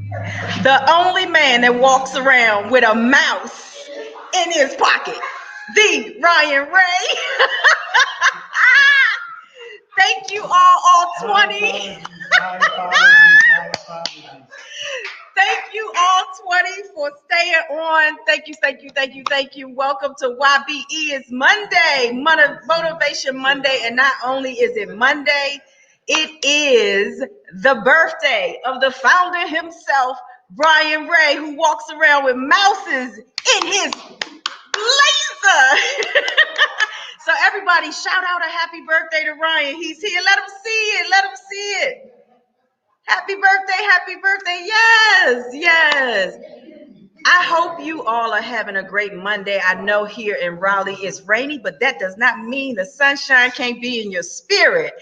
The only man that walks around with a mouse in his pocket, the Ryan Ray. Thank you all 20. Thank you all 20 for staying on. Thank you. Welcome to YBE. It's Monday, Motivation Monday. And not only is it Monday, it is the birthday of the founder himself, Brian Ray, who walks around with mouses in his blazer. So everybody shout out a happy birthday to Ryan. He's here. Let him see it. Happy birthday. Yes. I hope you all are having a great Monday. I know here in Raleigh it's rainy, but that does not mean the sunshine can't be in your spirit.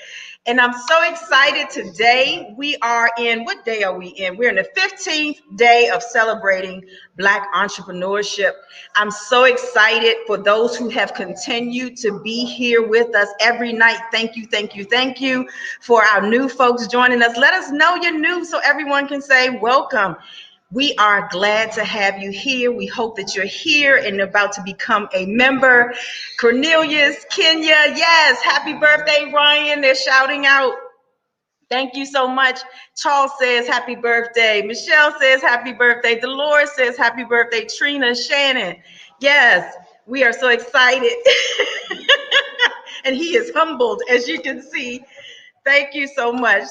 And I'm so excited today. We are in, what day are we in? We're in the 15th day of celebrating Black entrepreneurship. I'm so excited for those who have continued to be here with us every night. Thank you for our new folks joining us. Let us know you're new so everyone can say welcome. We are glad to have you here. We hope that you're here and about to become a member. Cornelius, Kenya, yes, happy birthday, Ryan. They're shouting out. Thank you so much. Charles says happy birthday. Michelle says happy birthday. Dolores says happy birthday. Trina, Shannon. Yes, we are so excited. And he is humbled, as you can see. Thank you so much.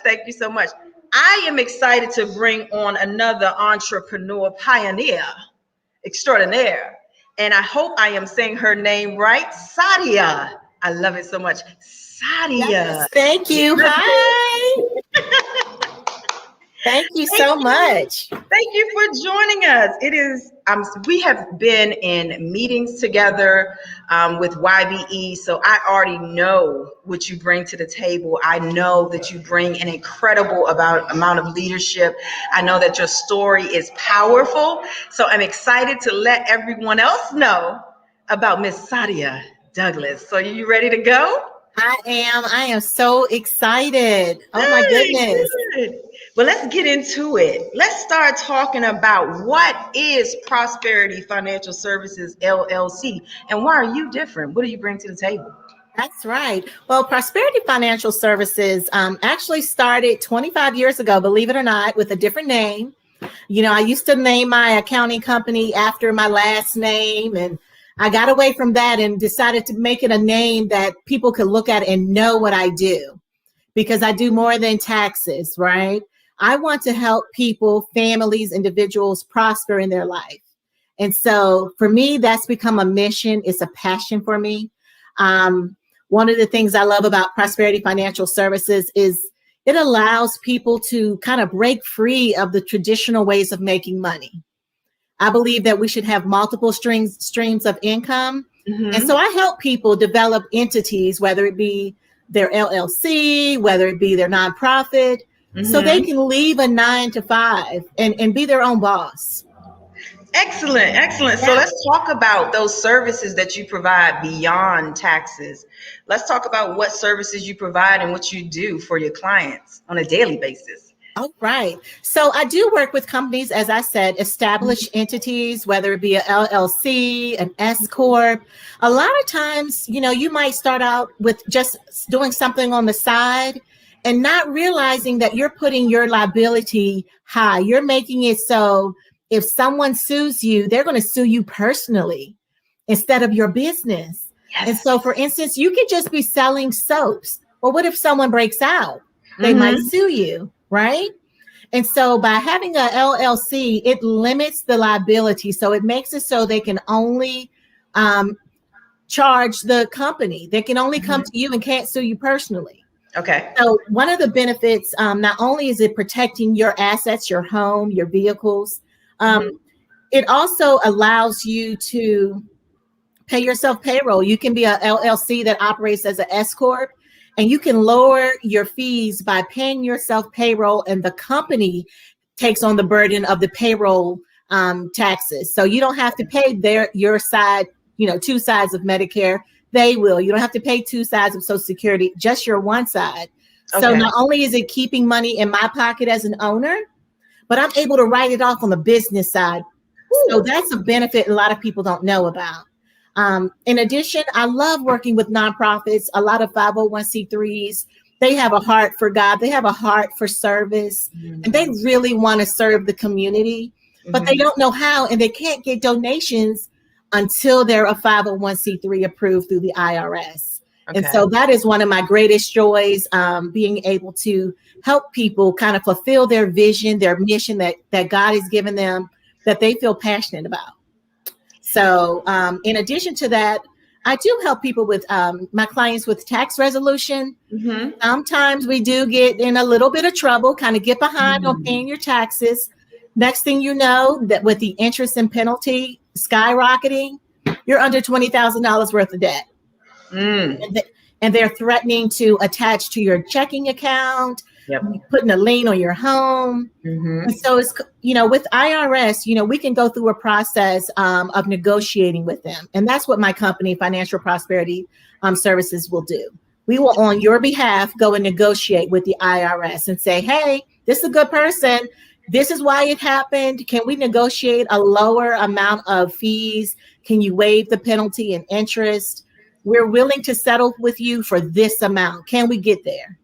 I am excited to bring on another entrepreneur pioneer extraordinaire. And I hope I am saying her name right. Saa-dia. I love it so much. Saa-dia. Yes, thank you. Hi. Thank you so much. Thank you for joining us. It is, we have been in meetings together with YBE, so I already know what you bring to the table. I know that you bring an incredible amount of leadership. I know that your story is powerful. So I'm excited to let everyone else know about Miss Saa-dia Douglas. So are you ready to go? I am so excited. Oh my goodness. Good. Well, let's get into it. Let's start talking about what is Prosperity Financial Services LLC and why are you different? What do you bring to the table? That's right. Well, Prosperity Financial Services actually started 25 years ago, believe it or not, with a different name. You know, I used to name my accounting company after my last name, and I got away from that and decided to make it a name that people could look at and know what I do, because I do more than taxes, right? I want to help people, families, individuals prosper in their life. And so for me, that's become a mission. It's a passion for me. One of the things I love about Prosperity Financial Services is it allows people to kind of break free of the traditional ways of making money. I believe that we should have multiple streams of income. Mm-hmm. And so I help people develop entities, whether it be their LLC, whether it be their nonprofit, mm-hmm. so they can leave a 9-to-5 and be their own boss. Excellent. Yeah. So let's talk about those services that you provide beyond taxes. Let's talk about what services you provide and what you do for your clients on a daily basis. All right. So I do work with companies, as I said, established entities, whether it be an LLC, an S Corp. A lot of times, you know, you might start out with just doing something on the side and not realizing that you're putting your liability high. You're making it so if someone sues you, they're going to sue you personally instead of your business. Yes. And so, for instance, you could just be selling soaps. Well, what if someone breaks out? They mm-hmm. might sue you. Right. And so by having a LLC, it limits the liability. So it makes it so they can only charge the company. They can only come to you and can't sue you personally. Okay. So one of the benefits, not only is it protecting your assets, your home, your vehicles, it also allows you to pay yourself payroll. You can be a LLC that operates as an S Corp. And you can lower your fees by paying yourself payroll, and the company takes on the burden of the payroll taxes. So you don't have to pay your side, you know, two sides of Medicare. They will. You don't have to pay two sides of Social Security, just your one side. Okay. So not only is it keeping money in my pocket as an owner, but I'm able to write it off on the business side. So that's a benefit a lot of people don't know about. In addition, I love working with nonprofits, a lot of 501c3s. They have a heart for God. They have a heart for service, and they really want to serve the community, but they don't know how, and they can't get donations until they're a 501c3 approved through the IRS. Okay. And so that is one of my greatest joys, being able to help people kind of fulfill their vision, their mission that God has given them, that they feel passionate about. So in addition to that, I do help people with my clients with tax resolution. Sometimes we do get in a little bit of trouble, kind of get behind on paying your taxes. Next thing you know, that with the interest and penalty skyrocketing, you're under $20,000 worth of debt. And they're threatening to attach to your checking account, putting a lien on your home. And so it's, with IRS, we can go through a process of negotiating with them. And that's what my company, Financial Prosperity Services, will do. We will, on your behalf, go and negotiate with the IRS and say, hey, this is a good person. This is why it happened. Can we negotiate a lower amount of fees? Can you waive the penalty and interest? We're willing to settle with you for this amount. Can we get there?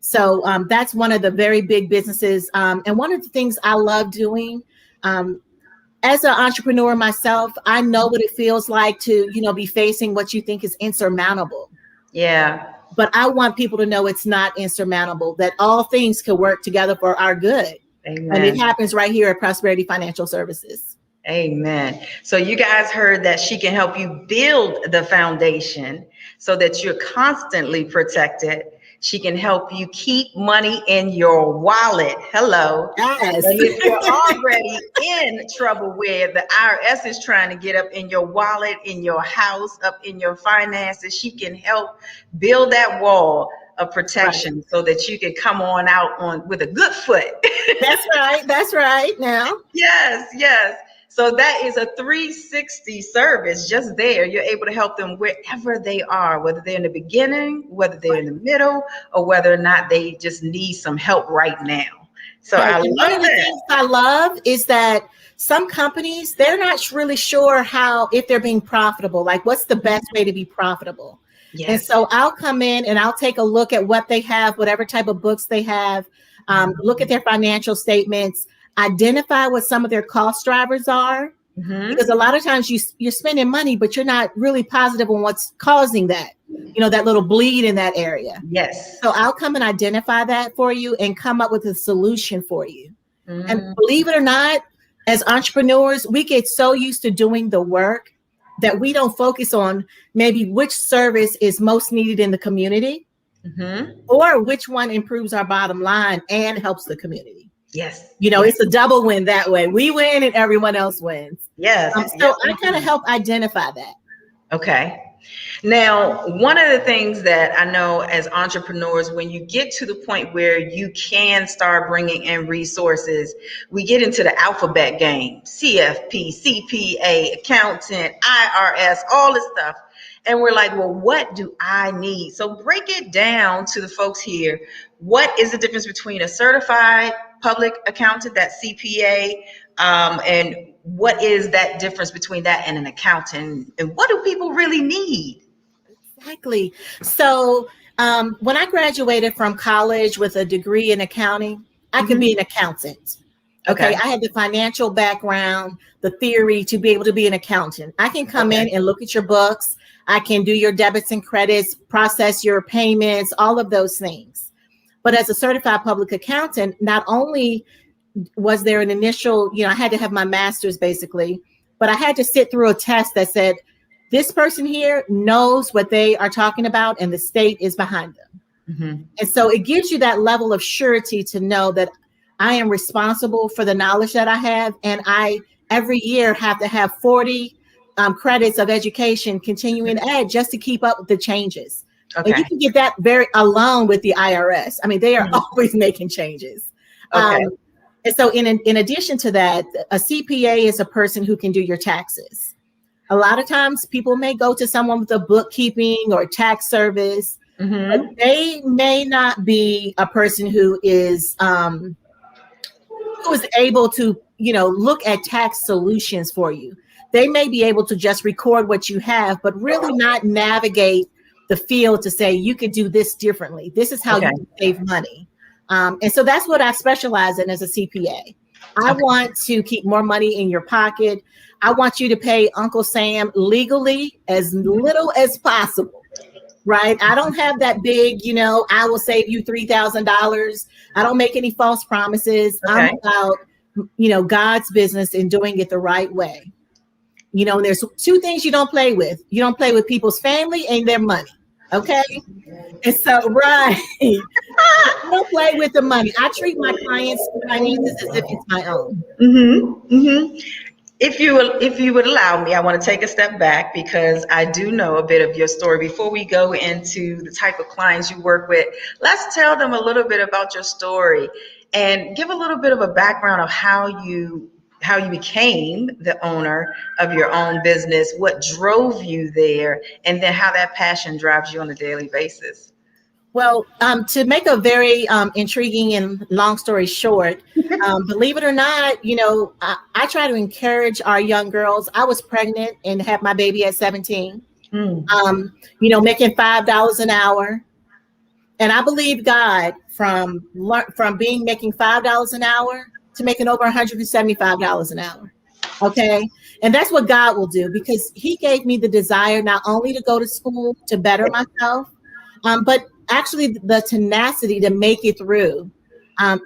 So that's one of the very big businesses. And one of the things I love doing, as an entrepreneur myself, I know what it feels like to, be facing what you think is insurmountable. Yeah. But I want people to know it's not insurmountable, that all things can work together for our good. Amen. And it happens right here at Prosperity Financial Services. Amen. So you guys heard that she can help you build the foundation so that you're constantly protected. She can help you keep money in your wallet. Hello. Yes. And if you're already in trouble where the IRS is trying to get up in your wallet, in your house, up in your finances, she can help build that wall of protection so that you can come on out with a good foot. That's right. That's right. Now. Yes. Yes. So that is a 360 service just there. You're able to help them wherever they are, whether they're in the beginning, whether they're in the middle, or whether or not they just need some help right now. So I love one of the things I love is that some companies, they're not really sure if they're being profitable, like what's the best way to be profitable. Yes. And so I'll come in and I'll take a look at what they have, whatever type of books they have, look at their financial statements, identify what some of their cost drivers are, because a lot of times you're spending money, but you're not really positive on what's causing that, that little bleed in that area. Yes. So I'll come and identify that for you and come up with a solution for you. And believe it or not, as entrepreneurs, we get so used to doing the work that we don't focus on maybe which service is most needed in the community or which one improves our bottom line and helps the community. Yes. It's a double win that way. We win and everyone else wins. Yes. So I kind of help identify that. Okay. Now, one of the things that I know as entrepreneurs, when you get to the point where you can start bringing in resources, we get into the alphabet game, CFP, CPA, accountant, IRS, all this stuff. And we're like, well, what do I need? So break it down to the folks here. What is the difference between a certified public accountant, that CPA, and what is that difference between that and an accountant? And what do people really need? Exactly. So when I graduated from college with a degree in accounting, I could be an accountant. Okay. I had the financial background, the theory to be able to be an accountant. I can come in and look at your books. I can do your debits and credits, process your payments, all of those things. But as a certified public accountant, not only was there an initial, I had to have my master's basically, but I had to sit through a test that said, this person here knows what they are talking about and the state is behind them. And so it gives you that level of surety to know that I am responsible for the knowledge that I have. And I, every year, have to have 40 credits of education, continuing ed, just to keep up with the changes. And you can get that very alone with the IRS. I mean, they are always making changes. And so in addition to that, a CPA is a person who can do your taxes. A lot of times people may go to someone with a bookkeeping or tax service, but they may not be a person who is who is able to, look at tax solutions for you. They may be able to just record what you have, but really not navigate the field to say you could do this differently. This is how you can save money. And so that's what I specialize in as a CPA. I want to keep more money in your pocket. I want you to pay Uncle Sam legally as little as possible, right? I don't have that big, I will save you $3,000. I don't make any false promises. I'm about, God's business and doing it the right way. There's two things you don't play with. You don't play with people's family and their money. Okay. And so, right. I don't play with the money. I treat my clients' finances as if it's my own. Mm-hmm. Mm-hmm. If you would allow me, I want to take a step back because I do know a bit of your story. Before we go into the type of clients you work with, let's tell them a little bit about your story and give a little bit of a background of how you became the owner of your own business, what drove you there, and then how that passion drives you on a daily basis. Well, to make a very intriguing and long story short, believe it or not, I try to encourage our young girls. I was pregnant and had my baby at 17, making $5 an hour. And I believe God from making $5 an hour to making over $175 an hour. Okay. And that's what God will do, because he gave me the desire not only to go to school to better myself, but actually the tenacity to make it through. I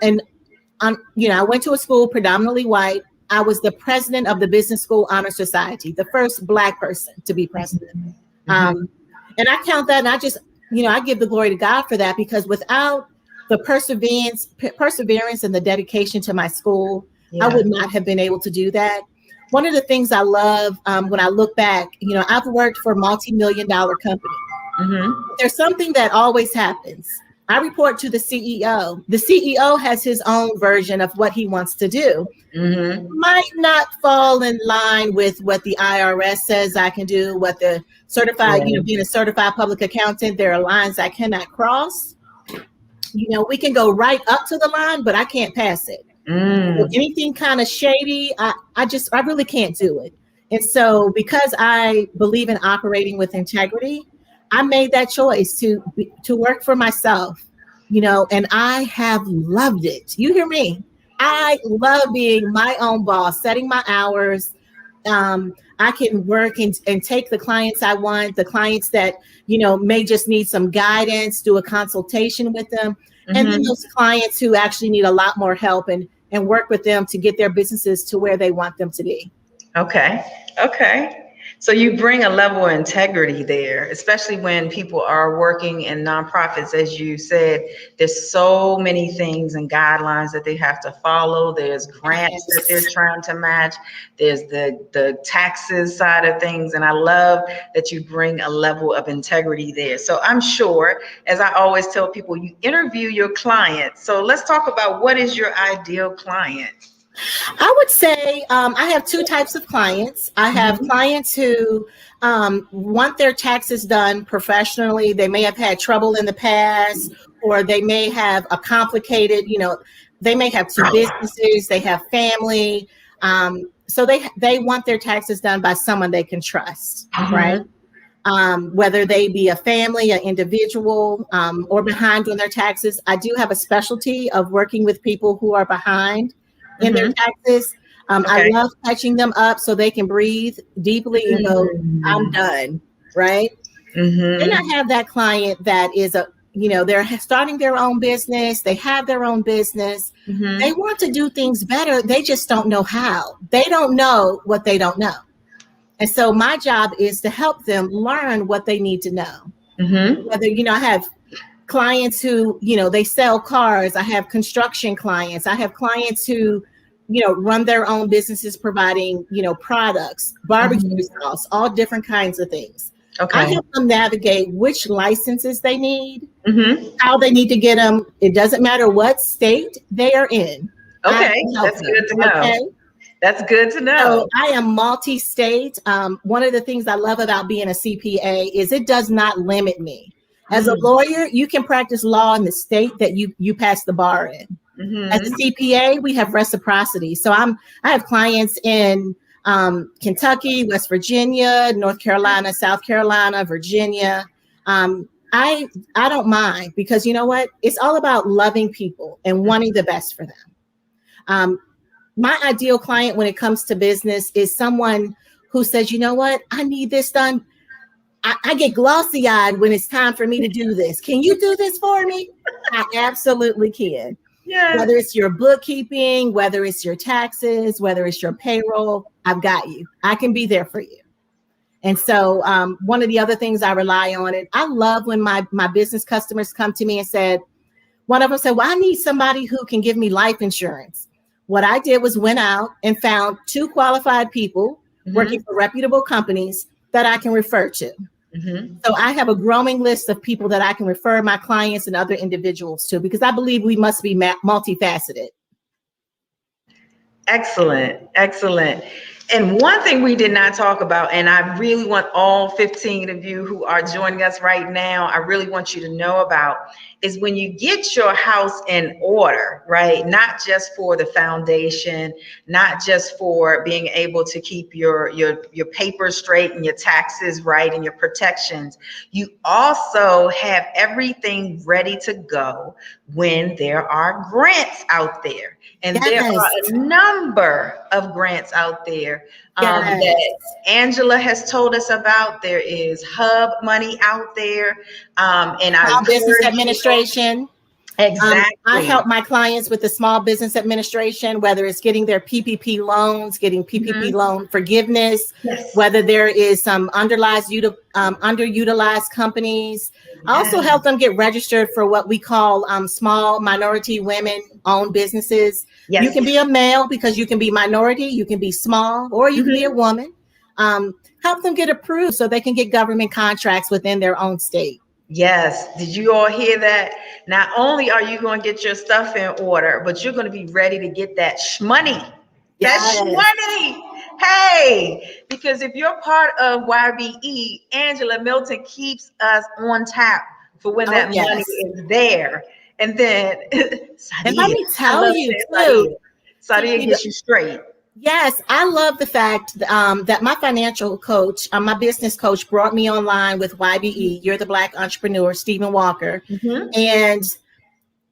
went to a school predominantly white. I was the president of the Business School Honor Society, the first Black person to be president. And I count that, and I just, I give the glory to God for that, because without the perseverance and the dedication to my school, I would not have been able to do that. One of the things I love when I look back, I've worked for multi-million-dollar companies. Mm-hmm. There's something that always happens. I report to the CEO. The CEO has his own version of what he wants to do. Mm-hmm. Might not fall in line with what the IRS says I can do, what the certified, being a certified public accountant, there are lines I cannot cross. We can go right up to the line, but I can't pass it. So anything kind of shady, I really can't do it. And so because I believe in operating with integrity, I made that choice to work for myself, and I have loved it. You hear me? I love being my own boss, setting my hours. I can work and take the clients I want, the clients that, may just need some guidance, do a consultation with them. Mm-hmm. And then those clients who actually need a lot more help and work with them to get their businesses to where they want them to be. Okay. So you bring a level of integrity there, especially when people are working in nonprofits. As you said, there's so many things and guidelines that they have to follow. There's grants that they're trying to match. There's the taxes side of things. And I love that you bring a level of integrity there. So I'm sure, as I always tell people, you interview your clients. So let's talk about, what is your ideal client? I would say I have two types of clients. I have clients who want their taxes done professionally. They may have had trouble in the past, or they may have a complicated, they may have two businesses, they have family. So they want their taxes done by someone they can trust, right? Whether they be a family, an individual, or behind on their taxes. I do have a specialty of working with people who are behind in their taxes. I love catching them up so they can breathe deeply and go, I'm done, right? Then I have that client that is they're starting their own business. They have their own business. They want to do things better. They just don't know how. They don't know what they don't know. And so my job is to help them learn what they need to know. Whether, I have clients who, they sell cars. I have construction clients. I have clients who, run their own businesses providing, products, barbecue sauce, all different kinds of things. I help them navigate which licenses they need, how they need to get them. It doesn't matter what state they are in. That's good to know. That's good to know. So I am multi-state. One of the things I love about being a CPA is it does not limit me. As a lawyer, you can practice law in the state that you pass the bar in. As a CPA, we have reciprocity. So I have clients in Kentucky, West Virginia, North Carolina, South Carolina, Virginia. I don't mind, because you know what? It's all about loving people and wanting the best for them. My ideal client when it comes to business is someone who says, you know what? I need this done. I get glossy-eyed when it's time for me to do this. Can you do this for me? I absolutely can. Yes. Whether it's your bookkeeping, whether it's your taxes, whether it's your payroll, I've got you. I can be there for you. And so one of the other things I rely on, and I love when my business customers come to me and said, one of them said, well, I need somebody who can give me life insurance. What I did was went out and found 2 qualified people working for reputable companies that I can refer to. So I have a growing list of people that I can refer my clients and other individuals to, because I believe we must be multifaceted. Excellent. Excellent. And one thing we did not talk about, and I really want all 15 of you who are joining us right now, I really want you to know about, is when you get your house in order, right? Not just for the foundation, not just for being able to keep your papers straight and your taxes right and your protections. You also have everything ready to go when there are grants out there. And there are a number of grants out there that Angela has told us about. There is Hub money out there. And Small Business Administration. Exactly. I help my clients with the Small Business Administration, whether it's getting their PPP loans, getting PPP loan forgiveness, whether there is some underutilized companies. I also help them get registered for what we call small minority women-owned businesses. You can be a male because you can be minority, you can be small, or you can be a woman. Help them get approved so they can get government contracts within their own state. Yes. Did you all hear that? Not only are you going to get your stuff in order, but you're going to be ready to get that shmoney. That shmoney. Hey, because if you're part of YBE, Angela Milton keeps us on tap for when that money is there. And then, and let me tell you too, Saa-dia gets you straight. Yes, I love the fact that my financial coach, my business coach, brought me online with YBE, You're the Black Entrepreneur, Stephen Walker. And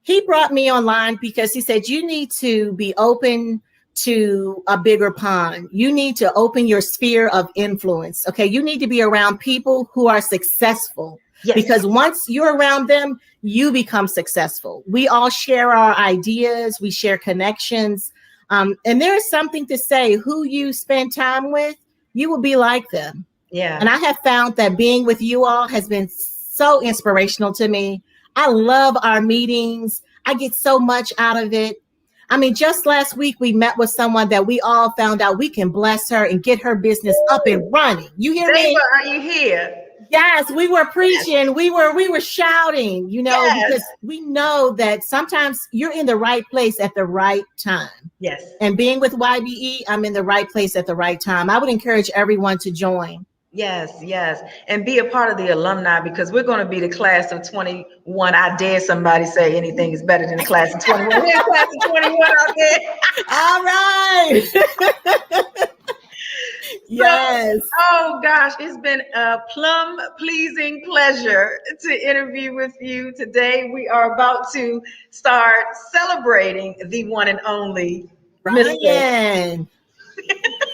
he brought me online because he said, you need to be open to a bigger pond. You need to open your sphere of influence. Okay, you need to be around people who are successful. Because once you're around them, you become successful. We all share our ideas, we share connections. And there is something to say, who you spend time with, you will be like them. And I have found that being with you all has been so inspirational to me. I love our meetings. I get so much out of it. I mean, just last week, we met with someone that we all found out we can bless her and get her business up and running. You hear me? Are you here? Yes, we were preaching. We were shouting, you know, because we know that sometimes you're in the right place at the right time. And being with YBE, I'm in the right place at the right time. I would encourage everyone to join. And be a part of the alumni, because we're going to be the class of 21. I dare somebody say anything is better than the class of 21. We're the class of 21 out there. All right. Oh gosh, it's been a plum pleasing pleasure to interview with you today. We are about to start celebrating the one and only Ryan.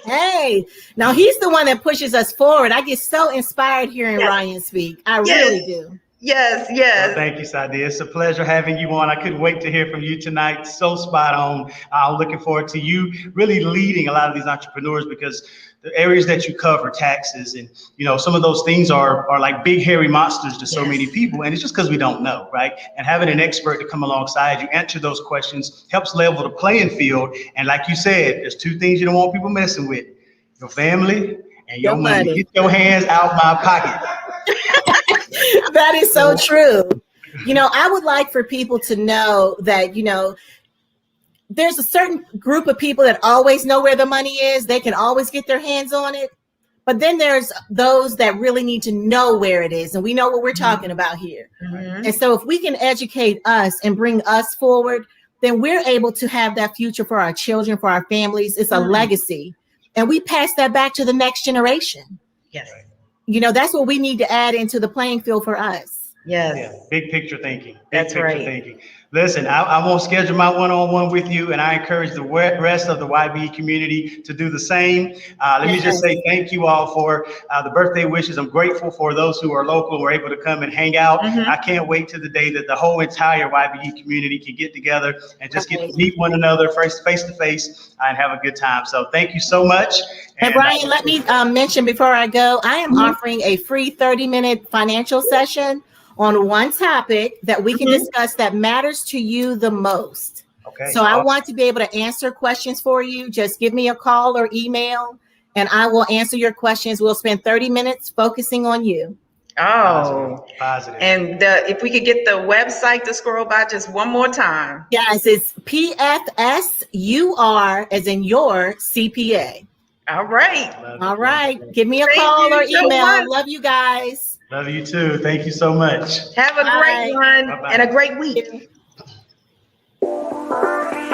Hey, now he's the one that pushes us forward. I get so inspired hearing Ryan speak. I really do. Well, thank you, Saa-dia. It's a pleasure having you on. I couldn't wait to hear from you tonight. So spot on. I'm looking forward to you really leading a lot of these entrepreneurs, because the areas that you cover, taxes, and some of those things are like big hairy monsters to so many people, and it's just because we don't know, right? And having an expert to come alongside you, answer those questions, helps level the playing field. And like you said, there's 2 things you don't want people messing with: your family and your money. Get your hands out my pocket. That is so true. I would like for people to know that, there's a certain group of people that always know where the money is. They can always get their hands on it. But then there's those that really need to know where it is. And we know what we're talking about here. And so if we can educate us and bring us forward, then we're able to have that future for our children, for our families. It's a legacy. And we pass that back to the next generation. Yes. You know, that's what we need to add into the playing field for us. Yes. Yeah, big picture thinking. That's right. Thinking. Listen, I won't schedule my one-on-one with you, and I encourage the rest of the YBE community to do the same. Let me just say thank you all for the birthday wishes. I'm grateful for those who are local and were able to come and hang out. I can't wait to the day that the whole entire YBE community can get together and just get to meet one another face to face and have a good time. So thank you so much. And Brian, let me mention before I go, I am offering a free 30-minute financial session on one topic that we can discuss that matters to you the most. Okay. So I want to be able to answer questions for you. Just give me a call or email and I will answer your questions. We'll spend 30 minutes focusing on you. Oh, positive. And if we could get the website to scroll by just one more time. Yes, it's PFSUR as in your CPA. All right. All right. Give me a call or email. Love you guys. Love you too. Thank you so much. Have a great one and a great week. Bye-bye.